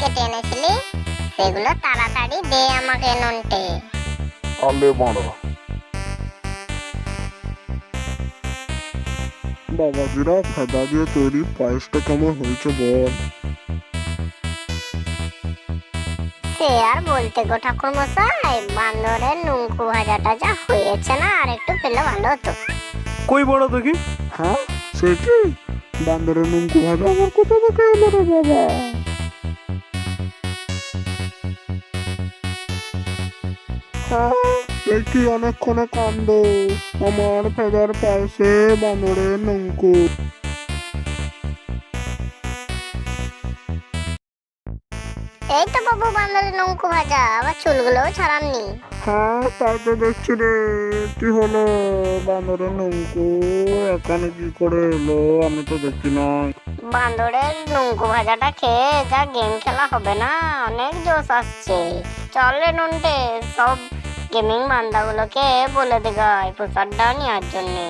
কেটে এনেছিলি সেগুলো তাড়াতাড়ি দে আমাকে নন্টে। আলে বাড়া, বাবাজিরা ফেদা দিয়ে তৈরি পায়েসটা কেমন হয়েছে বল? সে আর বলতে গো ঠাকুর মশাই, বান্দরের নুনকু ভাজাটা যা হয়েছে না, আর একটু পেলে ভালো হতো। কই বড় দেখি। হ্যাঁ, সে কি বান্দরের নুনকু ভাজা আমার কোথা থেকে এলো রে বাবা? হ্যাঁ, দেখি অনেকক্ষণে কান্দ, আমার ফেদার পায়েসে বান্দরের নুনকু। এই তো বাবু বান্দরের নুনকু ভাজা, আবার চুলগুলোও ছাড়াননি। হ্যাঁ, তাই তো দেখছি রে। কি হলো, বান্দরের নুনকু এখানে কি করে এলো? আমি তো দেখি নাই। বান্দরের নুনকু ভাজাটা খেয়ে যা গেম খেলা হবে না, অনেক জোশ আসছে। চল রে নন্টে, সব গেমিং বান্দাগুলোকে বলে দেগাই প্রসাদটা নেওয়ার জন্যে।